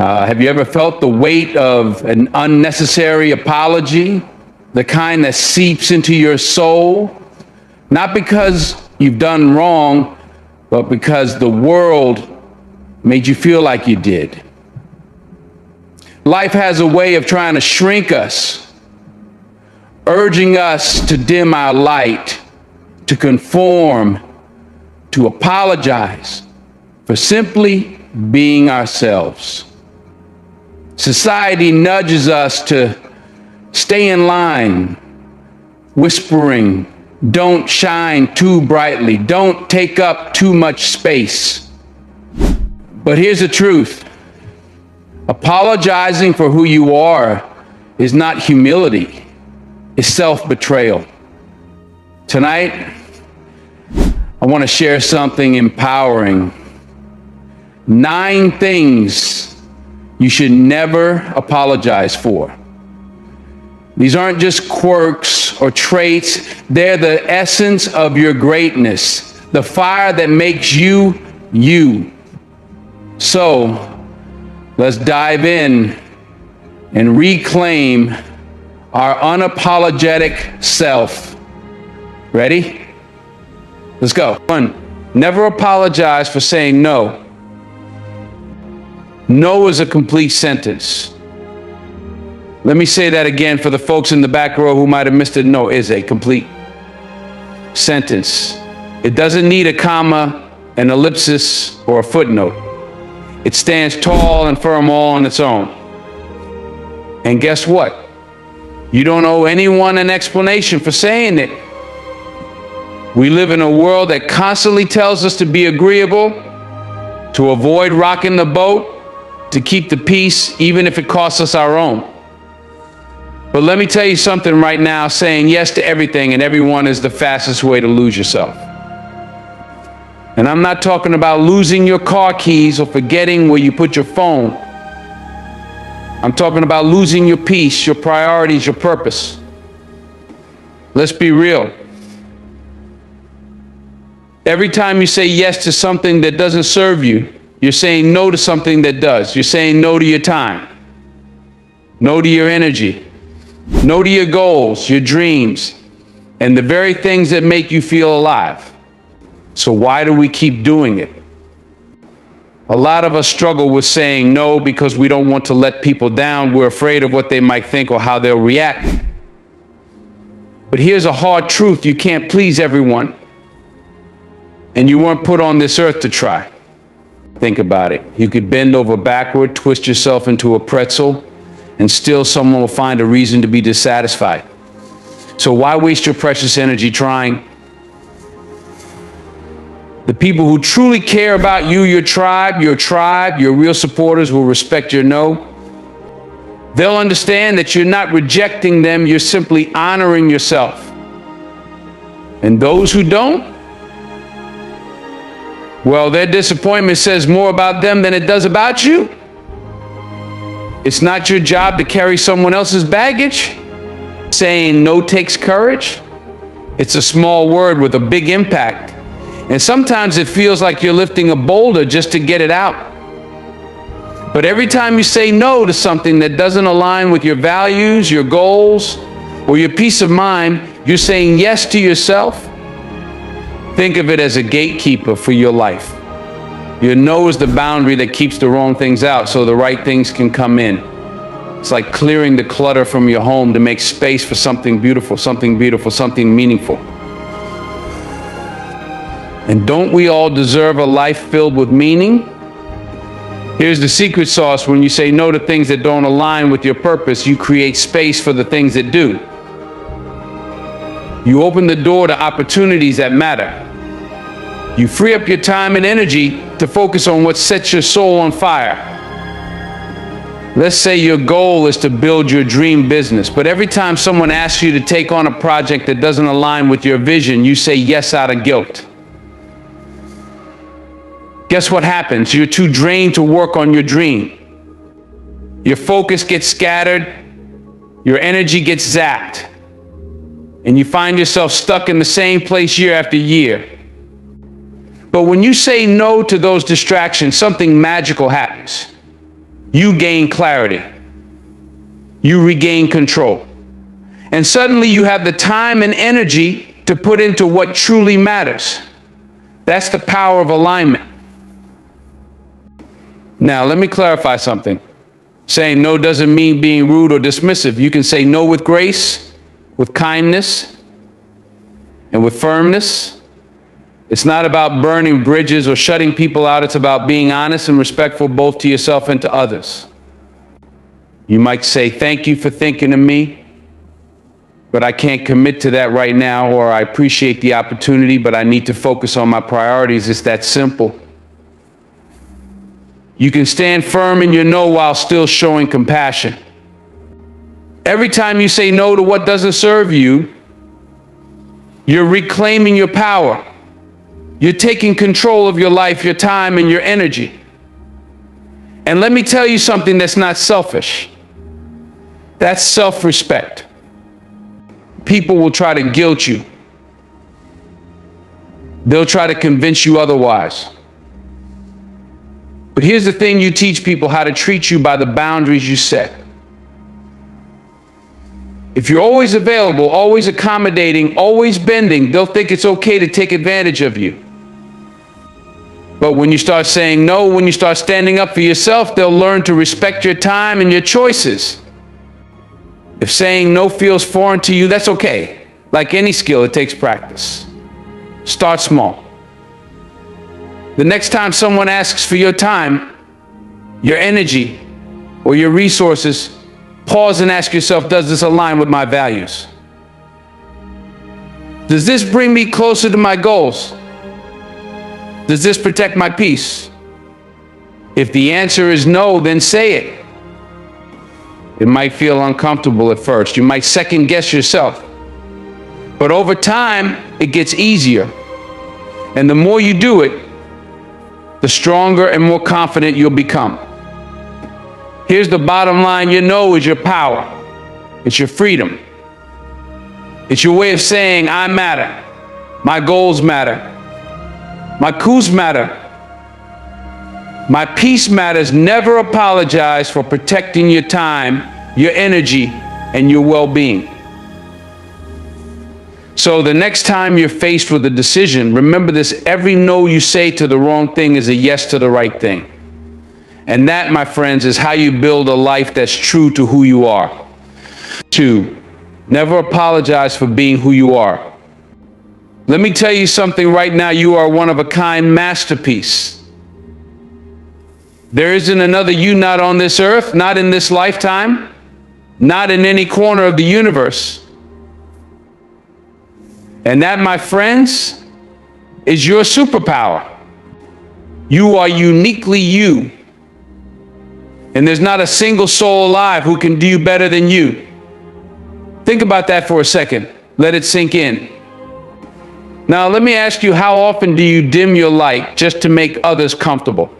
Have you ever felt the weight of an unnecessary apology, the kind that seeps into your soul? Not because you've done wrong, but because the world made you feel like you did. Life has a way of trying to shrink us, urging us to dim our light, to conform, to apologize for simply being ourselves. Society nudges us to stay in line, whispering, "Don't shine too brightly, don't take up too much space." But here's the truth. Apologizing for who you are is not humility, it's self-betrayal. Tonight, I want to share something empowering. 9 things you should never apologize for. These aren't just quirks or traits, they're the essence of your greatness, the fire that makes you, you. So, let's dive in and reclaim our unapologetic self. Ready? Let's go. 1, never apologize for saying no. No is a complete sentence. Let me say that again for the folks in the back row who might have missed it. No is a complete sentence. It doesn't need a comma, an ellipsis, or a footnote. It stands tall and firm all on its own. And guess what? You don't owe anyone an explanation for saying it. We live in a world that constantly tells us to be agreeable, to avoid rocking the boat, to keep the peace, even if it costs us our own. But let me tell you something right now, saying yes to everything and everyone is the fastest way to lose yourself. And I'm not talking about losing your car keys or forgetting where you put your phone. I'm talking about losing your peace, your priorities, your purpose. Let's be real. Every time you say yes to something that doesn't serve you, you're saying no to something that does. You're saying no to your time, no to your energy, no to your goals, your dreams, and the very things that make you feel alive. So why do we keep doing it? A lot of us struggle with saying no because we don't want to let people down. We're afraid of what they might think or how they'll react. But here's a hard truth. You can't please everyone. And you weren't put on this earth to try. Think about it. You could bend over backward, twist yourself into a pretzel, and still someone will find a reason to be dissatisfied. So why waste your precious energy trying? The people who truly care about you, your tribe, your real supporters will respect your no. They'll understand that you're not rejecting them, you're simply honoring yourself. And those who don't, well, their disappointment says more about them than it does about you. It's not your job to carry someone else's baggage. Saying no takes courage. It's a small word with a big impact. And sometimes it feels like you're lifting a boulder just to get it out. But every time you say no to something that doesn't align with your values, your goals, or your peace of mind, you're saying yes to yourself. Think of it as a gatekeeper for your life. Your no is the boundary that keeps the wrong things out so the right things can come in. It's like clearing the clutter from your home to make space for something beautiful, something meaningful. And don't we all deserve a life filled with meaning? Here's the secret sauce. When you say no to things that don't align with your purpose, you create space for the things that do. You open the door to opportunities that matter. You free up your time and energy to focus on what sets your soul on fire. Let's say your goal is to build your dream business, but every time someone asks you to take on a project that doesn't align with your vision, you say yes out of guilt. Guess what happens? You're too drained to work on your dream. Your focus gets scattered, your energy gets zapped, and you find yourself stuck in the same place year after year. But when you say no to those distractions, something magical happens. you gain clarity. You regain control. And suddenly you have the time and energy to put into what truly matters. That's the power of alignment. Now, let me clarify something. Saying no doesn't mean being rude or dismissive. You can say no with grace, with kindness, and with firmness. It's not about burning bridges or shutting people out. It's about being honest and respectful both to yourself and to others. You might say, thank you for thinking of me, but I can't commit to that right now, or I appreciate the opportunity, but I need to focus on my priorities. It's that simple. You can stand firm in your no while still showing compassion. Every time you say no to what doesn't serve you, you're reclaiming your power. You're taking control of your life, your time, and your energy. And let me tell you something that's not selfish. That's self-respect. People will try to guilt you. They'll try to convince you otherwise. But here's the thing you teach people: how to treat you by the boundaries you set. If you're always available, always accommodating, always bending, they'll think it's okay to take advantage of you. But when you start saying no, when you start standing up for yourself, they'll learn to respect your time and your choices. If saying no feels foreign to you, that's okay. Like any skill, it takes practice. Start small. The next time someone asks for your time, your energy, or your resources, pause and ask yourself, does this align with my values? Does this bring me closer to my goals? Does this protect my peace? If the answer is no, then say it. It might feel uncomfortable at first. You might second guess yourself. But over time, it gets easier. And the more you do it, the stronger and more confident you'll become. Here's the bottom line: your no is your power. It's your freedom. It's your way of saying, I matter. My goals matter. My coups matter. My peace matters. Never apologize for protecting your time, your energy, and your well-being. So the next time you're faced with a decision, remember this: every no you say to the wrong thing is a yes to the right thing. And that, my friends, is how you build a life that's true to who you are. 2, never apologize for being who you are. Let me tell you something right now: you are one of a kind masterpiece. There isn't another you, not on this earth, not in this lifetime, not in any corner of the universe. And that, my friends, is your superpower. You are uniquely you. And there's not a single soul alive who can do you better than you. Think about that for a second. Let it sink in. Now, let me ask you, how often do you dim your light just to make others comfortable?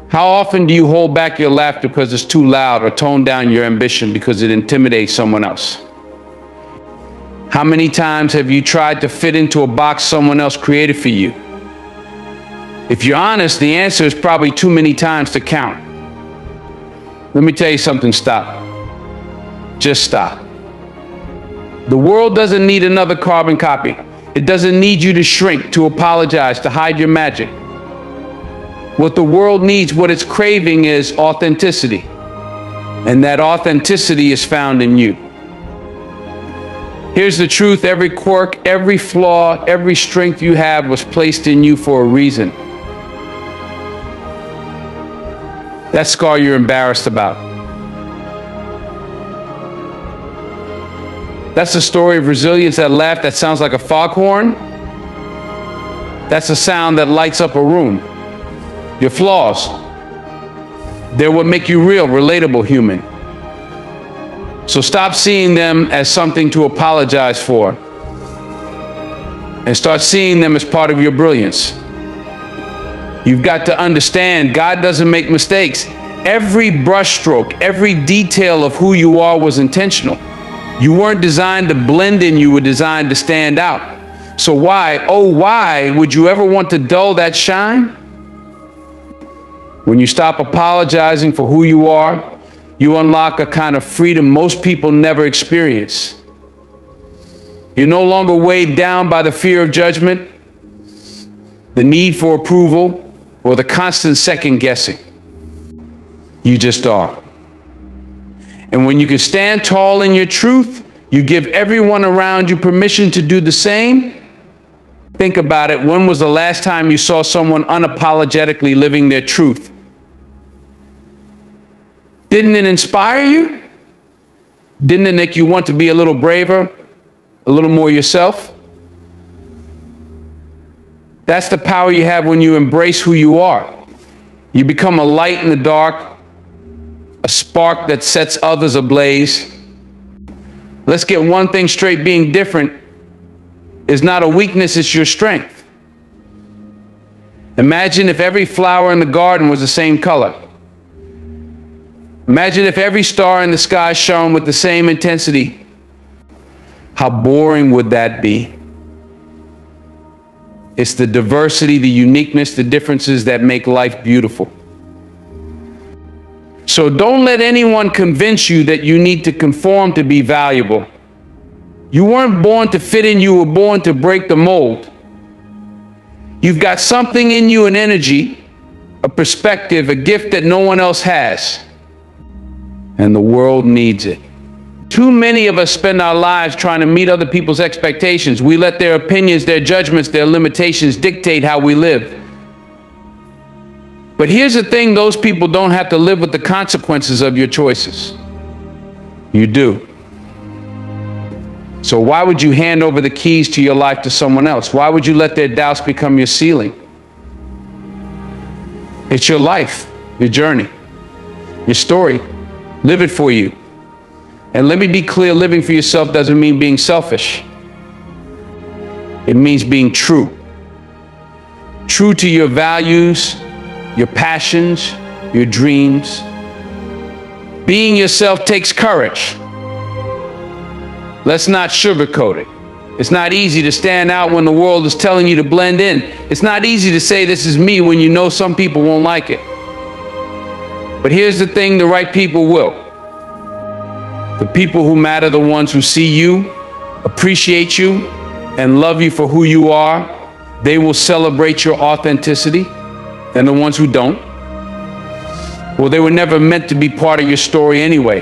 How often do you hold back your laughter because it's too loud, or tone down your ambition because it intimidates someone else? How many times have you tried to fit into a box someone else created for you? If you're honest, the answer is probably too many times to count. Let me tell you something: stop. Just stop. The world doesn't need another carbon copy. It doesn't need you to shrink, to apologize, to hide your magic. What the world needs, what it's craving, is authenticity. And that authenticity is found in you. Here's the truth: every quirk, every flaw, every strength you have was placed in you for a reason. That scar you're embarrassed about, that's a story of resilience. That laugh that sounds like a foghorn, that's a sound that lights up a room. Your flaws, they're what make you real, relatable, human. So stop seeing them as something to apologize for, and start seeing them as part of your brilliance. You've got to understand, God doesn't make mistakes. Every brushstroke, every detail of who you are was intentional. You weren't designed to blend in, you were designed to stand out. So why, oh why, would you ever want to dull that shine? When you stop apologizing for who you are, you unlock a kind of freedom most people never experience. You're no longer weighed down by the fear of judgment, the need for approval, or the constant second guessing. You just are. And when you can stand tall in your truth, you give everyone around you permission to do the same. Think about it. When was the last time you saw someone unapologetically living their truth? Didn't it inspire you? Didn't it make you want to be a little braver, a little more yourself? That's the power you have when you embrace who you are. You become a light in the dark, a spark that sets others ablaze. Let's get one thing straight: being different is not a weakness, it's your strength. Imagine if every flower in the garden was the same color. Imagine if every star in the sky shone with the same intensity. How boring would that be? It's the diversity, the uniqueness, the differences that make life beautiful. So don't let anyone convince you that you need to conform to be valuable. You weren't born to fit in, you were born to break the mold. You've got something in you, an energy, a perspective, a gift that no one else has. And the world needs it. Too many of us spend our lives trying to meet other people's expectations. We let their opinions, their judgments, their limitations dictate how we live. But here's the thing: those people don't have to live with the consequences of your choices. You do. So why would you hand over the keys to your life to someone else? Why would you let their doubts become your ceiling? It's your life, your journey, your story. Live it for you. And let me be clear, living for yourself doesn't mean being selfish. It means being true. True to your values, your passions, your dreams. Being yourself takes courage. Let's not sugarcoat it. It's not easy to stand out when the world is telling you to blend in. It's not easy to say this is me when you know some people won't like it. But here's the thing: the right people will. The people who matter, the ones who see you, appreciate you, and love you for who you are, they will celebrate your authenticity. And the ones who don't, well, they were never meant to be part of your story anyway.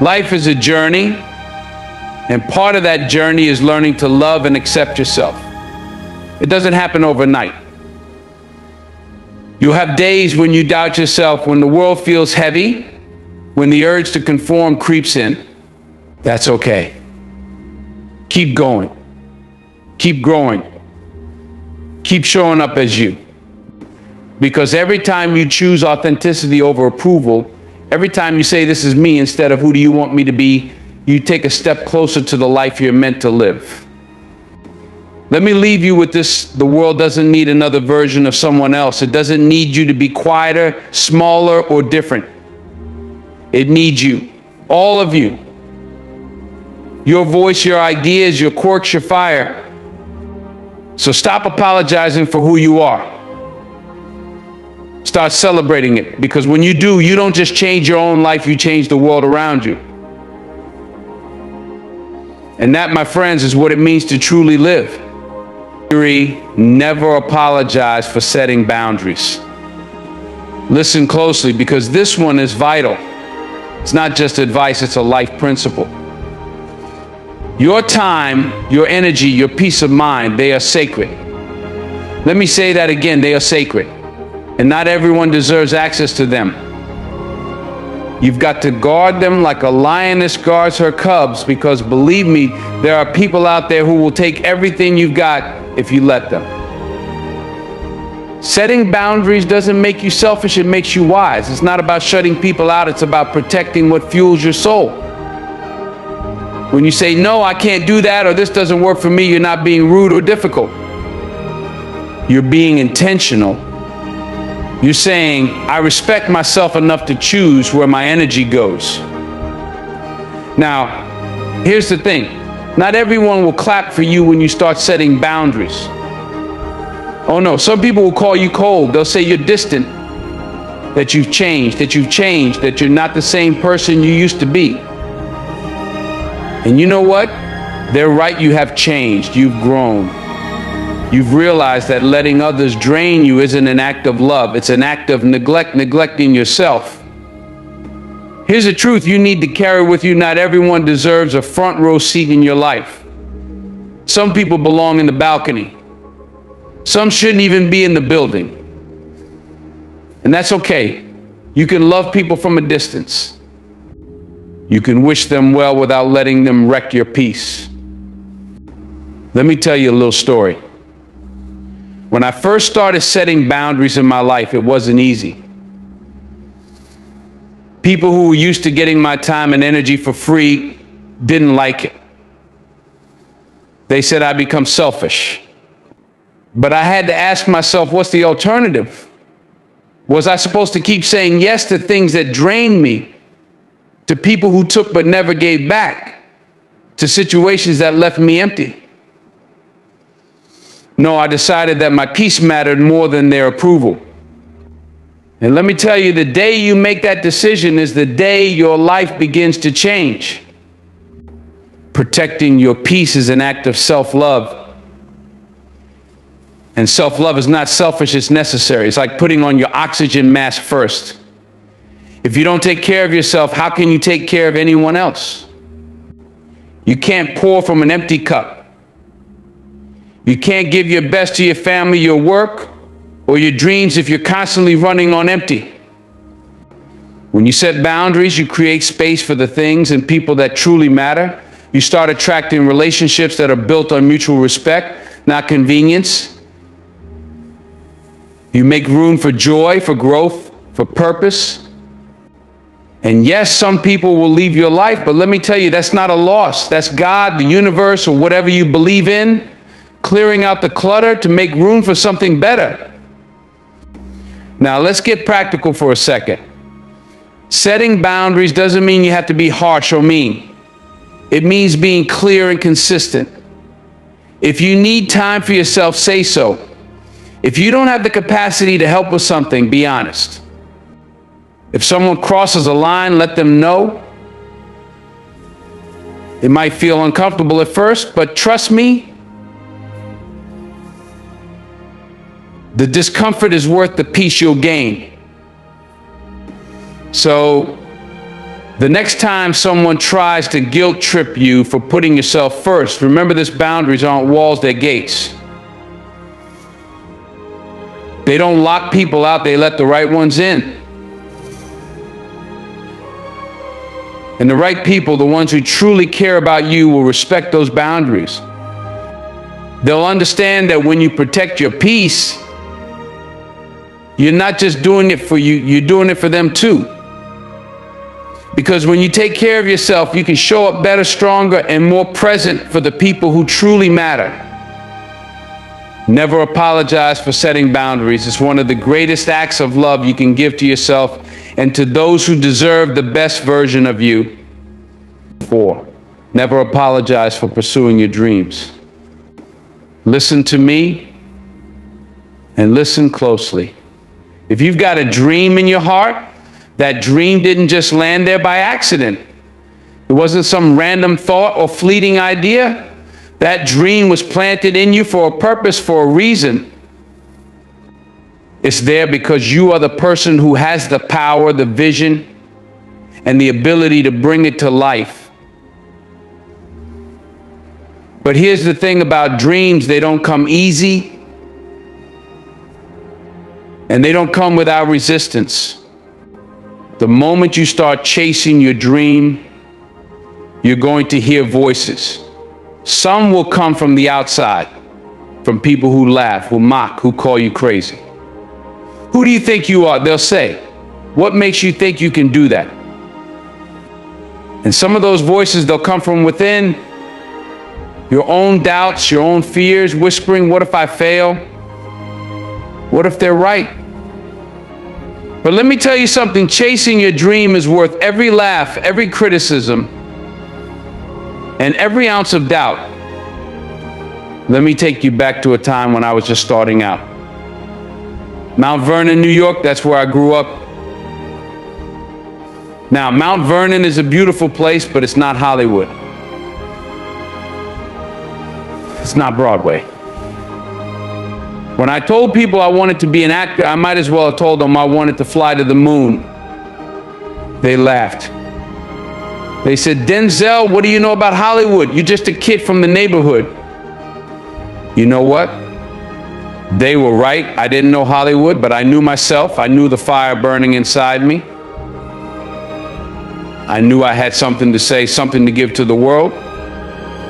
Life is a journey, and part of that journey is learning to love and accept yourself. It doesn't happen overnight. You'll have days when you doubt yourself, when the world feels heavy, when the urge to conform creeps in. That's okay. Keep going. Keep growing. Keep showing up as you. Because every time you choose authenticity over approval, every time you say this is me instead of who do you want me to be, you take a step closer to the life you're meant to live. Let me leave you with this: the world doesn't need another version of someone else. It doesn't need you to be quieter, smaller, or different. It needs you, all of you. Your voice, your ideas, your quirks, your fire. So stop apologizing for who you are. Start celebrating it, because when you do, you don't just change your own life, you change the world around you. And that, my friends, is what it means to truly live. Never apologize for setting boundaries. Listen closely, because this one is vital. It's not just advice, it's a life principle. Your time, your energy, your peace of mind, they are sacred. Let me say that again: they are sacred. And not everyone deserves access to them. You've got to guard them like a lioness guards her cubs, because believe me, there are people out there who will take everything you've got if you let them. Setting boundaries doesn't make you selfish, it makes you wise. It's not about shutting people out, it's about protecting what fuels your soul. When you say, no, I can't do that, or this doesn't work for me, you're not being rude or difficult. You're being intentional. You're saying, I respect myself enough to choose where my energy goes. Now, here's the thing. Not everyone will clap for you when you start setting boundaries. Oh no, some people will call you cold. They'll say you're distant. that you've changed, that you're not the same person you used to be. And you know what? They're right, you have changed, you've grown. You've realized that letting others drain you isn't an act of love, it's an act of neglecting yourself. Here's the truth you need to carry with you: not everyone deserves a front row seat in your life. Some people belong in the balcony. Some shouldn't even be in the building. And that's okay. You can love people from a distance. You can wish them well without letting them wreck your peace. Let me tell you a little story. When I first started setting boundaries in my life, it wasn't easy. People who were used to getting my time and energy for free didn't like it. They said I become selfish. But I had to ask myself, what's the alternative? Was I supposed to keep saying yes to things that drained me, to people who took but never gave back, to situations that left me empty? No, I decided that my peace mattered more than their approval. And let me tell you, the day you make that decision is the day your life begins to change. Protecting your peace is an act of self-love. And self-love is not selfish, it's necessary. It's like putting on your oxygen mask first. If you don't take care of yourself, how can you take care of anyone else? You can't pour from an empty cup. You can't give your best to your family, your work, or your dreams if you're constantly running on empty. When you set boundaries, you create space for the things and people that truly matter. You start attracting relationships that are built on mutual respect, not convenience. You make room for joy, for growth, for purpose. And yes, some people will leave your life, but let me tell you, that's not a loss. That's God, the universe, or whatever you believe in, clearing out the clutter to make room for something better. Now, let's get practical for a second. Setting boundaries doesn't mean you have to be harsh or mean. It means being clear and consistent. If you need time for yourself, say so. If you don't have the capacity to help with something, be honest. If someone crosses a line, let them know. It might feel uncomfortable at first, but trust me, the discomfort is worth the peace you'll gain. So, the next time someone tries to guilt trip you for putting yourself first, remember this: boundaries aren't walls, they're gates. They don't lock people out, they let the right ones in. And the right people, the ones who truly care about you, will respect those boundaries. They'll understand that when you protect your peace, you're not just doing it for you, you're doing it for them too. Because when you take care of yourself, you can show up better, stronger, and more present for the people who truly matter. Never apologize for setting boundaries. It's one of the greatest acts of love you can give to yourself and to those who deserve the best version of you. 4, never apologize for pursuing your dreams. Listen to me and listen closely. If you've got a dream in your heart, that dream didn't just land there by accident. It wasn't some random thought or fleeting idea. That dream was planted in you for a purpose, for a reason. It's there because you are the person who has the power, the vision, and the ability to bring it to life. But here's the thing about dreams: they don't come easy, and they don't come without resistance. The moment you start chasing your dream, you're going to hear voices. Some will come from the outside, from people who laugh, who mock, who call you crazy. Who do you think you are? They'll say. What makes you think you can do that? And some of those voices, they'll come from within, your own doubts, your own fears, whispering, what if I fail? What if they're right? But let me tell you something, chasing your dream is worth every laugh, every criticism, and every ounce of doubt. Let me take you back to a time when I was just starting out. Mount Vernon, New York, that's where I grew up. Now, Mount Vernon is a beautiful place, but it's not Hollywood. It's not Broadway. When I told people I wanted to be an actor, I might as well have told them I wanted to fly to the moon. They laughed. They said, "Denzel, what do you know about Hollywood? You're just a kid from the neighborhood." You know what? They were right. I didn't know Hollywood, but I knew myself. I knew the fire burning inside me. I knew I had something to say, something to give to the world.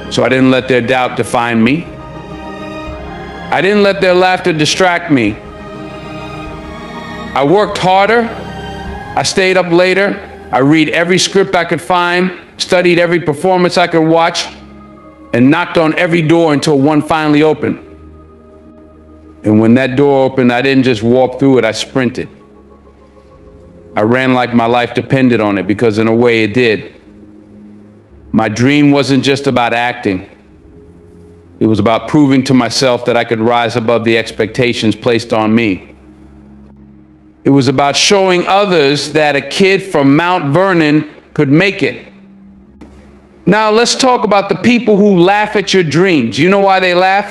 So I didn't let their doubt define me. I didn't let their laughter distract me. I worked harder. I stayed up later. I read every script I could find, studied every performance I could watch, and knocked on every door until one finally opened. And when that door opened, I didn't just walk through it, I sprinted. I ran like my life depended on it, because in a way it did. My dream wasn't just about acting. It was about proving to myself that I could rise above the expectations placed on me. It was about showing others that a kid from Mount Vernon could make it. Now let's talk about the people who laugh at your dreams. You know why they laugh?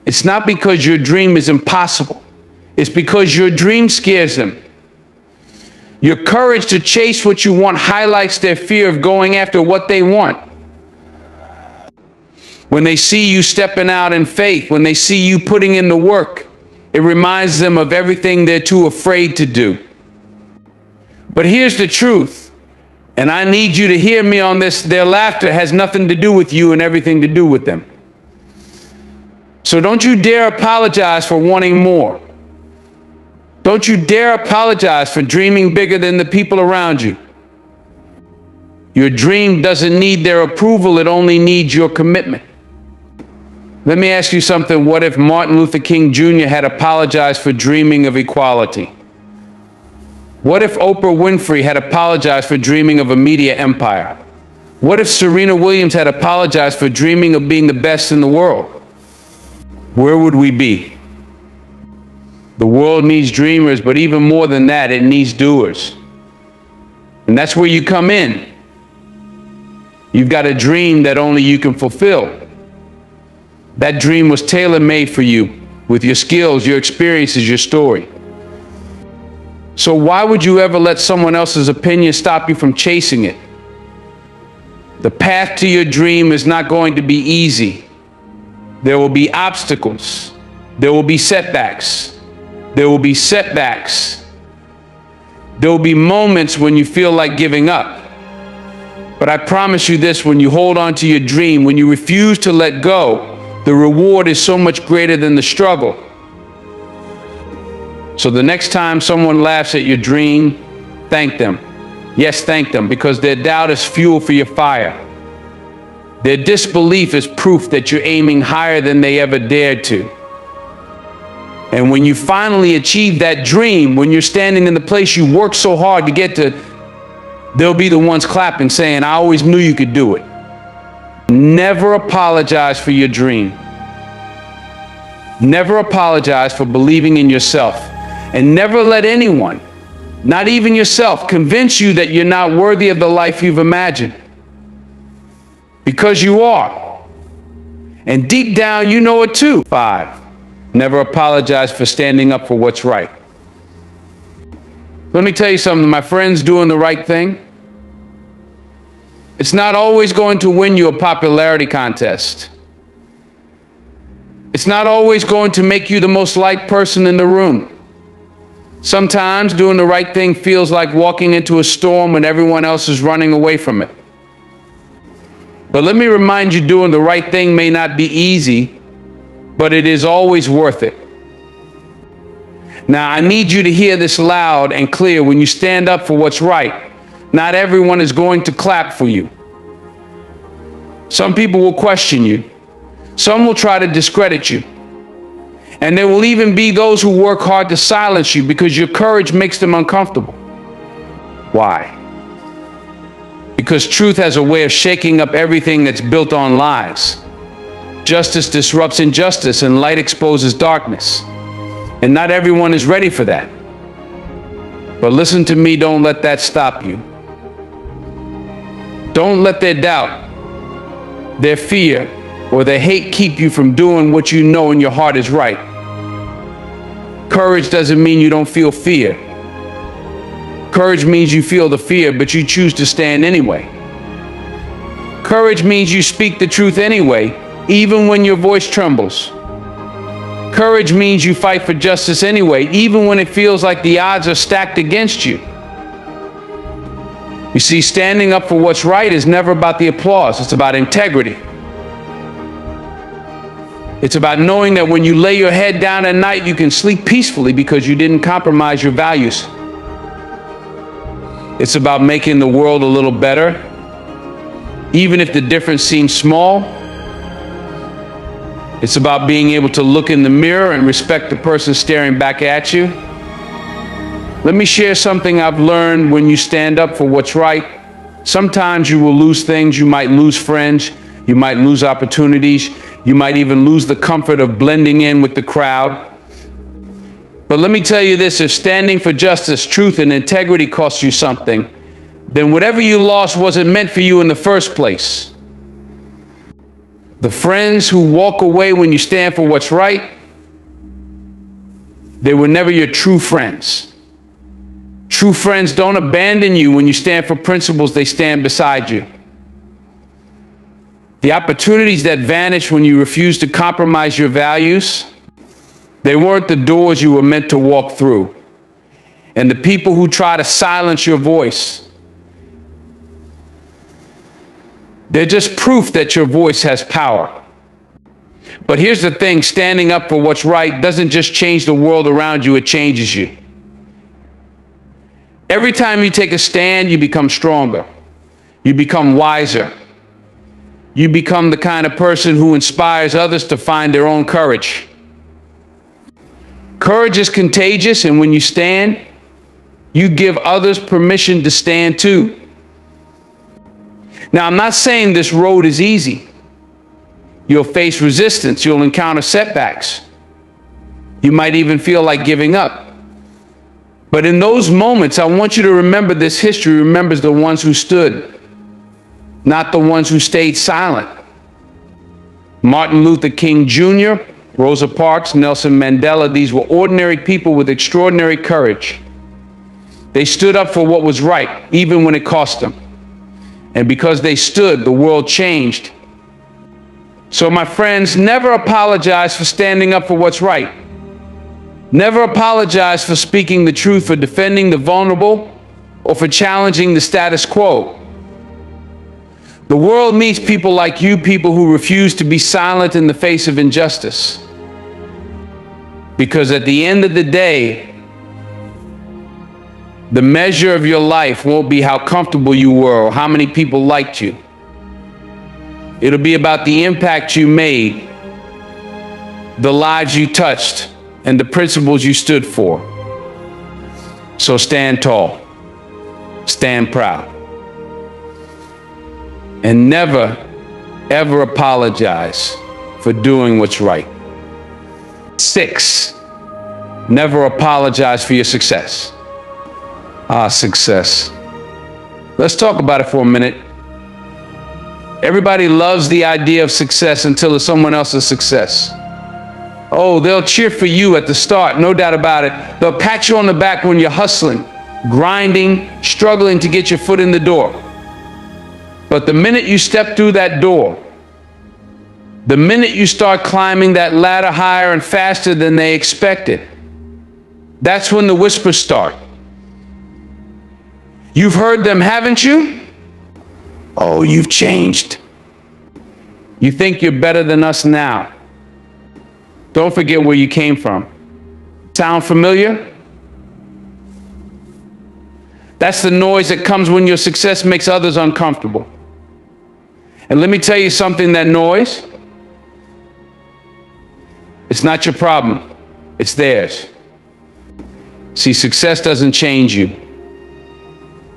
It's not because your dream is impossible. It's because your dream scares them. Your courage to chase what you want highlights their fear of going after what they want. When they see you stepping out in faith, when they see you putting in the work, it reminds them of everything they're too afraid to do. But here's the truth, and I need you to hear me on this. Their laughter has nothing to do with you and everything to do with them. So don't you dare apologize for wanting more. Don't you dare apologize for dreaming bigger than the people around you. Your dream doesn't need their approval, it only needs your commitment. Let me ask you something. What if Martin Luther King Jr. had apologized for dreaming of equality? What if Oprah Winfrey had apologized for dreaming of a media empire? What if Serena Williams had apologized for dreaming of being the best in the world? Where would we be? The world needs dreamers, but even more than that, it needs doers. And that's where you come in. You've got a dream that only you can fulfill. That dream was tailor-made for you with your skills, your experiences, your story. So why would you ever let someone else's opinion stop you from chasing it? The path to your dream is not going to be easy. There will be obstacles. There will be setbacks. There will be setbacks. There will be moments when you feel like giving up. But I promise you this, when you hold on to your dream, when you refuse to let go, the reward is so much greater than the struggle. So the next time someone laughs at your dream, thank them. Yes, thank them, because their doubt is fuel for your fire. Their disbelief is proof that you're aiming higher than they ever dared to. And when you finally achieve that dream, when you're standing in the place you worked so hard to get to, they'll be the ones clapping, saying, "I always knew you could do it." Never apologize for your dream. Never apologize for believing in yourself. And never let anyone, not even yourself, convince you that you're not worthy of the life you've imagined. Because you are. And deep down, you know it too. 5, never apologize for standing up for what's right. Let me tell you something, my friends, doing the right thing, it's not always going to win you a popularity contest. It's not always going to make you the most liked person in the room. Sometimes doing the right thing feels like walking into a storm when everyone else is running away from it. But let me remind you, doing the right thing may not be easy, but it is always worth it. Now, I need you to hear this loud and clear. When you stand up for what's right, not everyone is going to clap for you. Some people will question you. Some will try to discredit you. And there will even be those who work hard to silence you because your courage makes them uncomfortable. Why? Because truth has a way of shaking up everything that's built on lies. Justice disrupts injustice and light exposes darkness. And not everyone is ready for that. But listen to me, don't let that stop you. Don't let their doubt, their fear, or their hate keep you from doing what you know in your heart is right. Courage doesn't mean you don't feel fear. Courage means you feel the fear, but you choose to stand anyway. Courage means you speak the truth anyway, even when your voice trembles. Courage means you fight for justice anyway, even when it feels like the odds are stacked against you. You see, standing up for what's right is never about the applause. It's about integrity. It's about knowing that when you lay your head down at night, you can sleep peacefully because you didn't compromise your values. It's about making the world a little better, even if the difference seems small. It's about being able to look in the mirror and respect the person staring back at you. Let me share something I've learned when you stand up for what's right. Sometimes you will lose things. You might lose friends. You might lose opportunities. You might even lose the comfort of blending in with the crowd. But let me tell you this, if standing for justice, truth, and integrity costs you something, then whatever you lost wasn't meant for you in the first place. The friends who walk away when you stand for what's right, they were never your true friends. True friends don't abandon you when you stand for principles, they stand beside you. The opportunities that vanish when you refuse to compromise your values, they weren't the doors you were meant to walk through. And the people who try to silence your voice, they're just proof that your voice has power. But here's the thing, standing up for what's right doesn't just change the world around you, it changes you. Every time you take a stand, you become stronger. You become wiser. You become the kind of person who inspires others to find their own courage. Courage is contagious, and when you stand, you give others permission to stand too. Now, I'm not saying this road is easy. You'll face resistance. You'll encounter setbacks. You might even feel like giving up. But in those moments, I want you to remember this history remembers the ones who stood, not the ones who stayed silent. Martin Luther King Jr., Rosa Parks, Nelson Mandela, these were ordinary people with extraordinary courage. They stood up for what was right, even when it cost them. And because they stood, the world changed. So my friends, never apologize for standing up for what's right. Never apologize for speaking the truth, for defending the vulnerable, or for challenging the status quo. The world needs people like you, people who refuse to be silent in the face of injustice. Because at the end of the day, the measure of your life won't be how comfortable you were or how many people liked you. It'll be about the impact you made, the lives you touched, and the principles you stood for. So stand tall, stand proud, and never, ever apologize for doing what's right. 6, never apologize for your success. Success. Let's talk about it for a minute. Everybody loves the idea of success until it's someone else's success. Oh, they'll cheer for you at the start, no doubt about it. They'll pat you on the back when you're hustling, grinding, struggling to get your foot in the door. But the minute you step through that door, the minute you start climbing that ladder higher and faster than they expected, that's when the whispers start. You've heard them, haven't you? Oh, you've changed. You think you're better than us now. Don't forget where you came from. Sound familiar? That's the noise that comes when your success makes others uncomfortable. And let me tell you something, that noise, it's not your problem, it's theirs. See, success doesn't change you.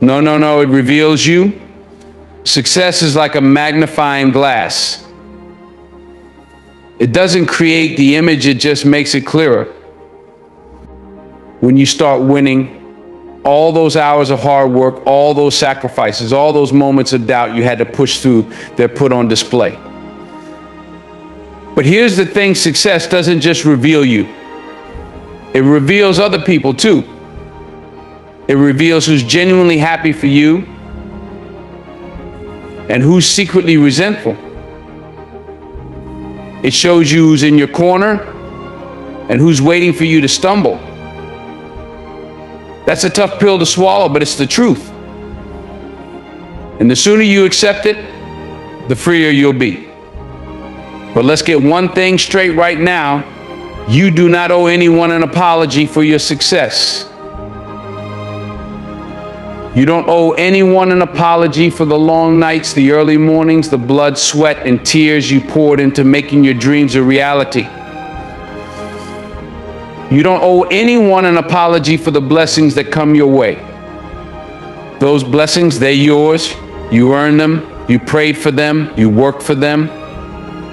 No, it reveals you. Success is like a magnifying glass. It doesn't create the image, it just makes it clearer. When you start winning, all those hours of hard work, all those sacrifices, all those moments of doubt you had to push through, they're put on display. But here's the thing, success doesn't just reveal you. It reveals other people too. It reveals who's genuinely happy for you and who's secretly resentful. It shows you who's in your corner and who's waiting for you to stumble. That's a tough pill to swallow, but it's the truth. And the sooner you accept it, the freer you'll be. But let's get one thing straight right now. You do not owe anyone an apology for your success. You don't owe anyone an apology for the long nights, the early mornings, the blood, sweat, and tears you poured into making your dreams a reality. You don't owe anyone an apology for the blessings that come your way. Those blessings, they're yours. You earned them. You prayed for them. You worked for them.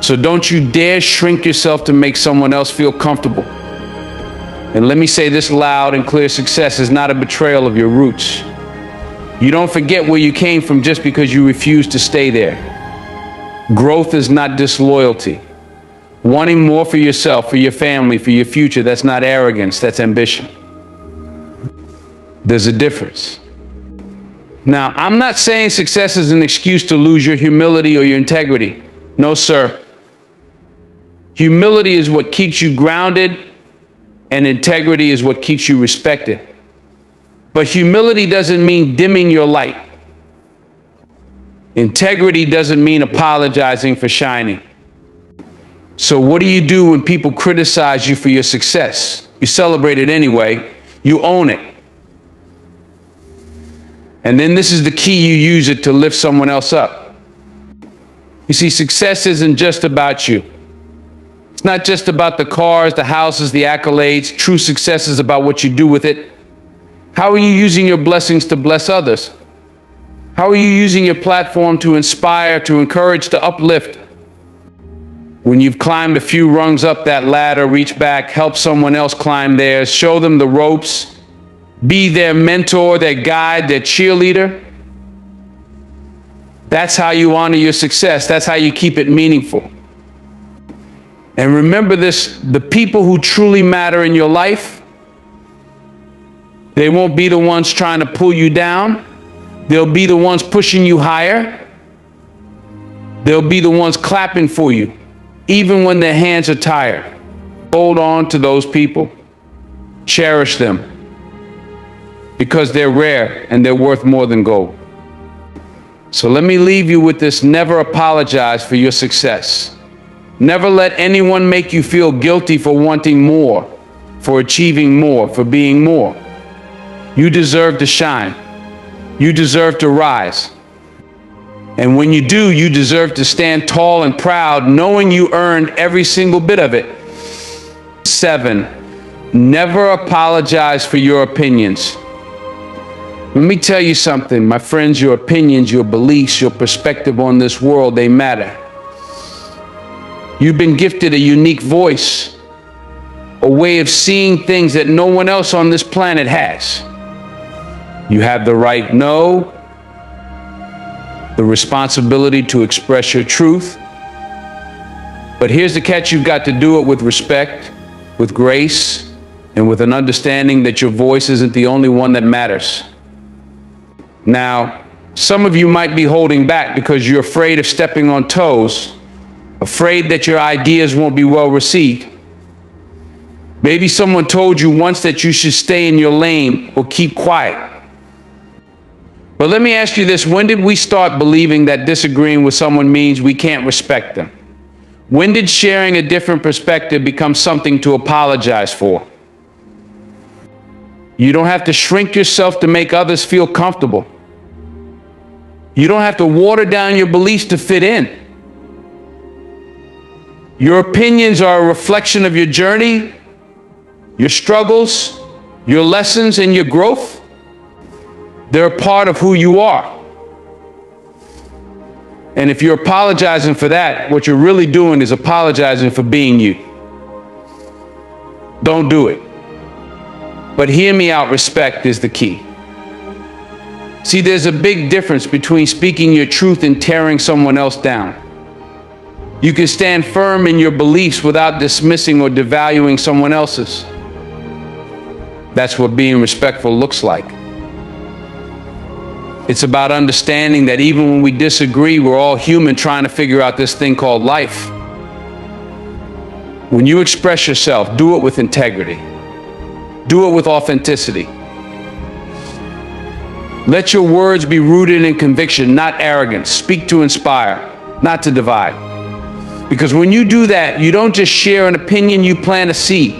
So don't you dare shrink yourself to make someone else feel comfortable. And let me say this loud and clear: success is not a betrayal of your roots. You don't forget where you came from just because you refuse to stay there. Growth is not disloyalty. Wanting more for yourself, for your family, for your future, that's not arrogance, that's ambition. There's a difference. Now, I'm not saying success is an excuse to lose your humility or your integrity. No, sir. Humility is what keeps you grounded, and integrity is what keeps you respected. But humility doesn't mean dimming your light. Integrity doesn't mean apologizing for shining. So what do you do when people criticize you for your success? You celebrate it anyway. You own it. And then this is the key: you use it to lift someone else up. You see, success isn't just about you. It's not just about the cars, the houses, the accolades. True success is about what you do with it. How are you using your blessings to bless others? How are you using your platform to inspire, to encourage, to uplift? When you've climbed a few rungs up that ladder, reach back, help someone else climb theirs, show them the ropes, be their mentor, their guide, their cheerleader. That's how you honor your success. That's how you keep it meaningful. And remember this: the people who truly matter in your life, they won't be the ones trying to pull you down. They'll be the ones pushing you higher. They'll be the ones clapping for you, even when their hands are tired. Hold on to those people. Cherish them, because they're rare and they're worth more than gold. So let me leave you with this: never apologize for your success. Never let anyone make you feel guilty for wanting more, for achieving more, for being more. You deserve to shine. You deserve to rise. And when you do, you deserve to stand tall and proud, knowing you earned every single bit of it. 7, never apologize for your opinions. Let me tell you something, my friends: your opinions, your beliefs, your perspective on this world, they matter. You've been gifted a unique voice, a way of seeing things that no one else on this planet has. You have the right, no, the responsibility to express your truth. But here's the catch: you've got to do it with respect, with grace, and with an understanding that your voice isn't the only one that matters. Now, some of you might be holding back because you're afraid of stepping on toes, afraid that your ideas won't be well received. Maybe someone told you once that you should stay in your lane or keep quiet. But let me ask you this: when did we start believing that disagreeing with someone means we can't respect them? When did sharing a different perspective become something to apologize for? You don't have to shrink yourself to make others feel comfortable. You don't have to water down your beliefs to fit in. Your opinions are a reflection of your journey, your struggles, your lessons, and your growth. They're a part of who you are. And if you're apologizing for that, what you're really doing is apologizing for being you. Don't do it. But hear me out: respect is the key. See, there's a big difference between speaking your truth and tearing someone else down. You can stand firm in your beliefs without dismissing or devaluing someone else's. That's what being respectful looks like. It's about understanding that even when we disagree, we're all human trying to figure out this thing called life. When you express yourself, do it with integrity. Do it with authenticity. Let your words be rooted in conviction, not arrogance. Speak to inspire, not to divide. Because when you do that, you don't just share an opinion, you plant a seed.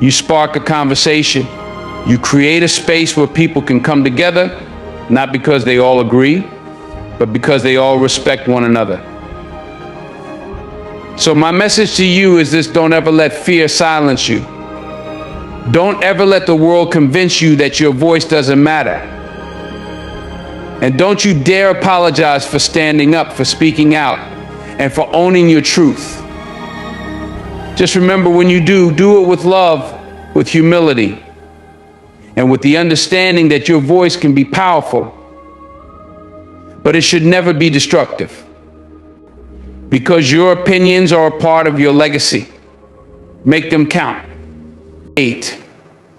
You spark a conversation. You create a space where people can come together, not because they all agree, but because they all respect one another. So my message to you is this: don't ever let fear silence you. Don't ever let the world convince you that your voice doesn't matter. And don't you dare apologize for standing up, for speaking out, and for owning your truth. Just remember, when you do it with love, with humility, and with the understanding that your voice can be powerful, but it should never be destructive. Because your opinions are a part of your legacy. Make them count. 8,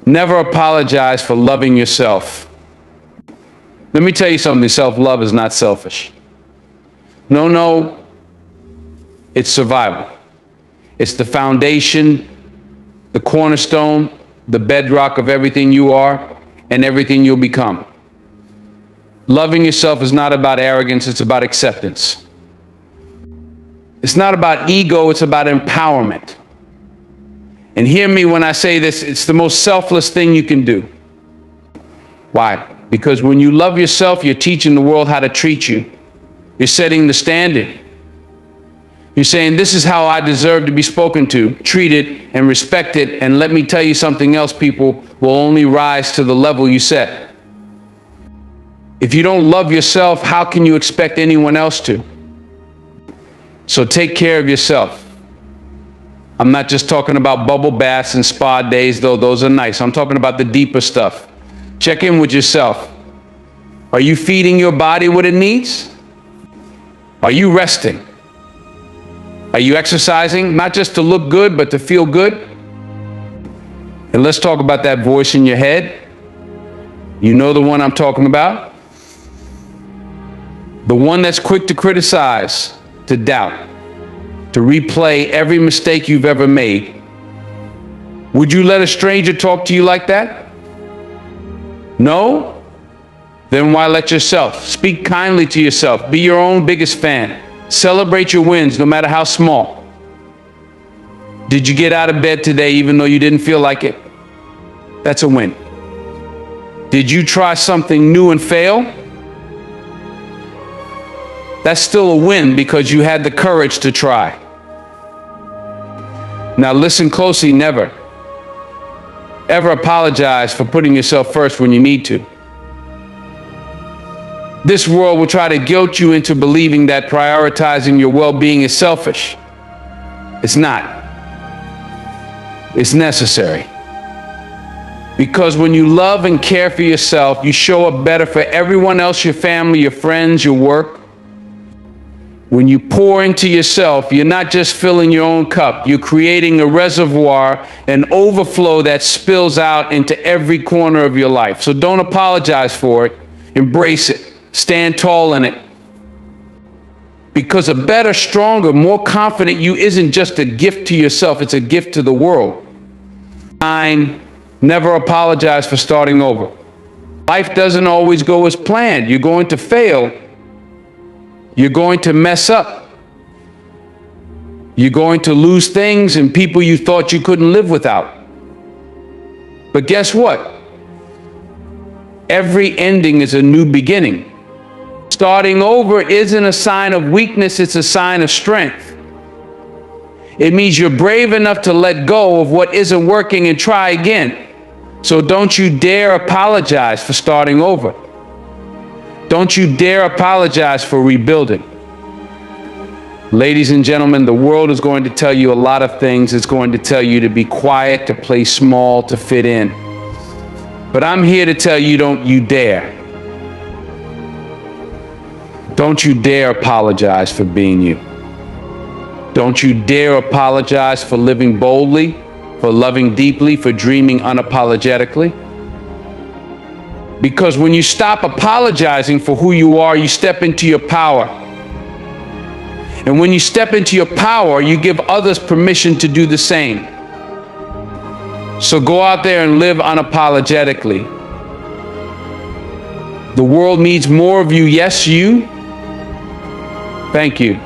never apologize for loving yourself. Let me tell you something, self-love is not selfish. No, it's survival. It's the foundation, the cornerstone, the bedrock of everything you are and everything you'll become. Loving yourself is not about arrogance, it's about acceptance. It's not about ego, it's about empowerment. And hear me when I say this, it's the most selfless thing you can do. Why? Because when you love yourself, you're teaching the world how to treat you. You're setting the standard. You're saying, this is how I deserve to be spoken to, treated, and respected. And let me tell you something else, people will only rise to the level you set. If you don't love yourself, how can you expect anyone else to? So take care of yourself. I'm not just talking about bubble baths and spa days, though those are nice. I'm talking about the deeper stuff. Check in with yourself. Are you feeding your body what it needs? Are you resting? Are you exercising, not just to look good, but to feel good? And let's talk about that voice in your head. You know the one I'm talking about? The one that's quick to criticize, to doubt, to replay every mistake you've ever made. Would you let a stranger talk to you like that? No? Then why let yourself? Speak kindly to yourself. Be your own biggest fan. Celebrate your wins, no matter how small. Did you get out of bed today even though you didn't feel like it? That's a win. Did you try something new and fail? That's still a win because you had the courage to try. Now listen closely, never, ever apologize for putting yourself first when you need to. This world will try to guilt you into believing that prioritizing your well-being is selfish. It's not. It's necessary. Because when you love and care for yourself, you show up better for everyone else, your family, your friends, your work. When you pour into yourself, you're not just filling your own cup, you're creating a reservoir, an overflow that spills out into every corner of your life. So don't apologize for it, embrace it, stand tall in it. Because a better, stronger, more confident you isn't just a gift to yourself, it's a gift to the world. 9, never apologize for starting over. Life doesn't always go as planned. You're going to fail. You're going to mess up. You're going to lose things and people you thought you couldn't live without. But guess what? Every ending is a new beginning. Starting over isn't a sign of weakness, it's a sign of strength. It means you're brave enough to let go of what isn't working and try again. So don't you dare apologize for starting over. Don't you dare apologize for rebuilding. Ladies and gentlemen, the world is going to tell you a lot of things. It's going to tell you to be quiet, to play small, to fit in. But I'm here to tell you, don't you dare. Don't you dare apologize for being you. Don't you dare apologize for living boldly, for loving deeply, for dreaming unapologetically. Because when you stop apologizing for who you are, you step into your power. And when you step into your power, you give others permission to do the same. So go out there and live unapologetically. The world needs more of you. Yes, you. Thank you.